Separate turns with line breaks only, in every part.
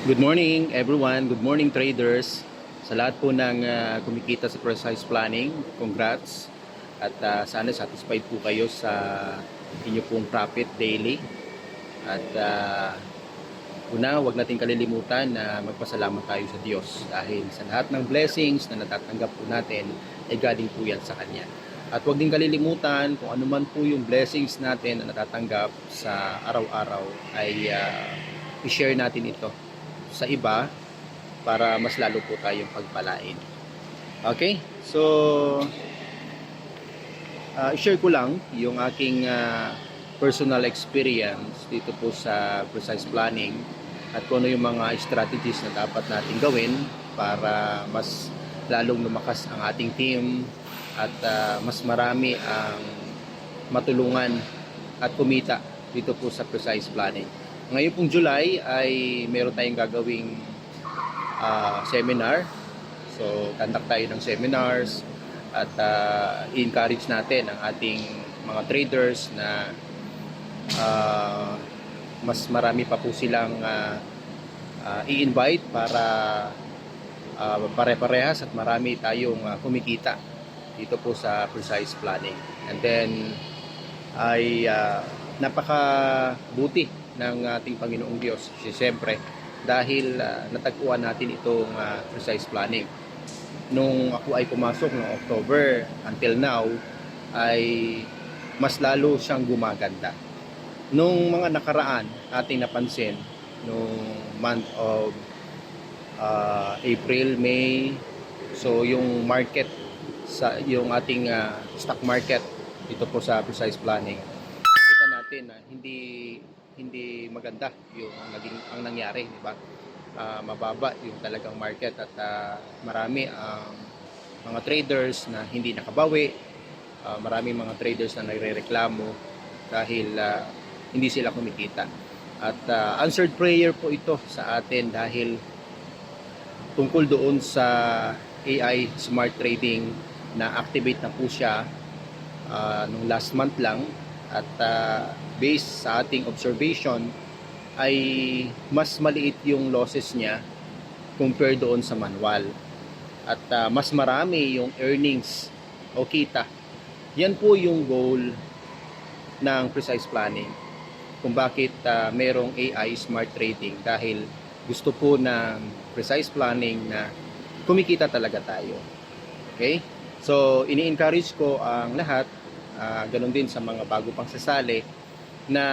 Good morning everyone, good morning traders. Sa lahat po ng kumikita sa Precise Planning, congrats. At sana satisfied po kayo sa inyo pong profit daily. At una, huwag natin kalilimutan na magpasalamat tayo sa Diyos. Dahil sa lahat ng blessings na natatanggap po natin, ay galing po yan sa Kanya. At huwag din kalilimutan kung ano man po yung blessings natin na natatanggap sa araw-araw ay i-share natin ito sa iba para mas lalo po tayong pagpalain. Okay? So, i-share ko lang yung aking personal experience dito po sa Precise Planning at kung ano yung mga strategies na dapat natin gawin para mas lalong lumakas ang ating team at mas marami ang matulungan at kumita dito po sa Precise Planning. Ngayon pong July ay meron tayong gagawing seminar. So, conduct tayo ng seminars at i-encourage natin ang ating mga traders na mas marami pa po silang i-invite para pare-parehas at marami tayong kumikita dito po sa Precise Planning. And then ay napakabuti ng ating Panginoong Diyos. Siyempre, dahil natagpuan natin itong Precise Planning. Nung ako ay pumasok noong October until now, ay mas lalo siyang gumaganda. Nung mga nakaraan, ating napansin, nung month of April, May, so yung market, yung ating stock market dito po sa Precise Planning, kita natin na hindi maganda yung ang nangyari, di ba? Mababa yung talagang market at marami ang mga traders na hindi nakabawi, marami mga traders na nagrereklamo dahil hindi sila kumikita. At answered prayer po ito sa atin dahil tungkol doon sa AI Smart Trading na activate na po siya nung last month lang. At based sa ating observation ay mas maliit yung losses niya compare doon sa manual. At mas marami yung earnings o kita. Yan po yung goal ng Precise Planning. Kung bakit merong AI Smart Trading dahil gusto po ng Precise Planning na kumikita talaga tayo. Okay? So, ini-encourage ko ang lahat, ganun din sa mga bago pang sasali, na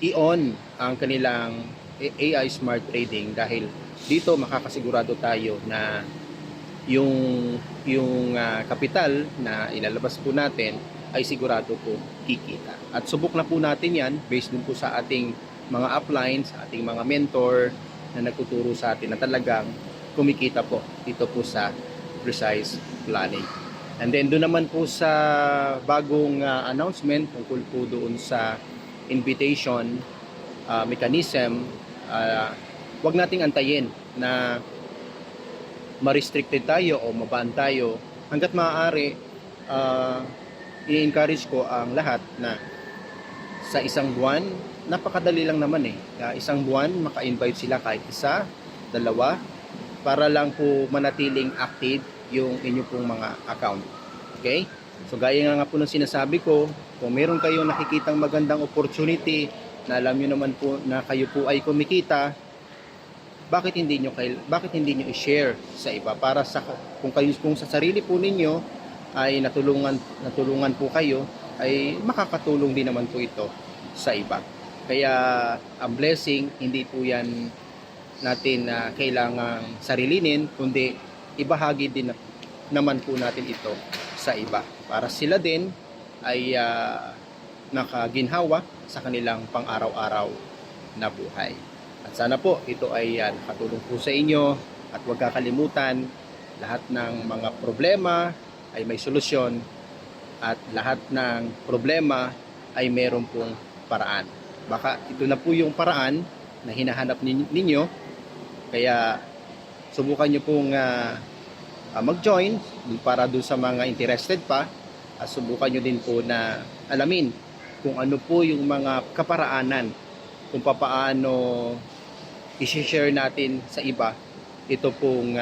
i-on ang kanilang AI Smart Trading dahil dito makakasigurado tayo na yung kapital na ilalabas po natin ay sigurado po kikita. At subok na po natin yan based din po sa ating mga upline, sa ating mga mentor na nagtuturo sa atin na talagang kumikita po dito po sa Precise Planning. And then doon naman po sa bagong announcement tungkol po doon sa invitation mechanism, wag nating antayin na ma-restricted tayo o maban tayo. Hanggat maaari, i-encourage ko ang lahat na sa isang buwan, napakadali lang naman eh. Isang buwan, maka-invite sila kahit isa, dalawa, para lang po manatiling active yung inyo pong mga account. Okay? So gaya nga po ng sinasabi ko, kung meron kayong nakikitang magandang opportunity na alam niyo naman po na kayo po ay kumikita, bakit hindi niyo i-share sa iba para sa kung sa sarili po ninyo ay natulungan po kayo, ay makakatulong din naman po ito sa iba. Kaya ang blessing hindi po yan natin kailangang sarilinin, kundi ibahagi din naman po natin ito sa iba para sila din ay nakaginhawa sa kanilang pang-araw-araw na buhay. At sana po ito ay nakatulong po sa inyo at huwag kakalimutan, lahat ng mga problema ay may solusyon at lahat ng problema ay meron pong paraan. Baka ito na po yung paraan na hinahanap ninyo, kaya subukan nyo pong mag-join para doon sa mga interested pa. Subukan nyo din po na alamin kung ano po yung mga kaparaanan kung papaano i-share natin sa iba ito pong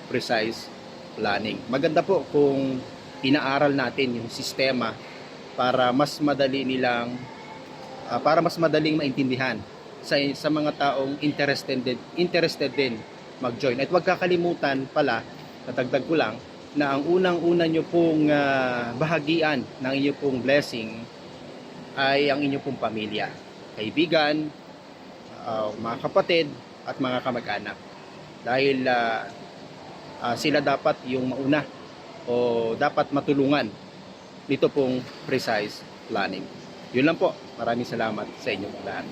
precise planning. Maganda po kung inaaral natin yung sistema para mas madali nilang para mas madaling maintindihan sa mga taong interested din mag-join. At huwag kakalimutan pala, natagdag ko lang, na ang unang-una nyo pong bahagian ng inyong pong blessing ay ang inyong pong pamilya, kaibigan, mga kapatid at mga kamag-anak. Dahil sila dapat yung mauna o dapat matulungan nito pong precise planning. Yun lang po. Maraming salamat sa inyong lahat.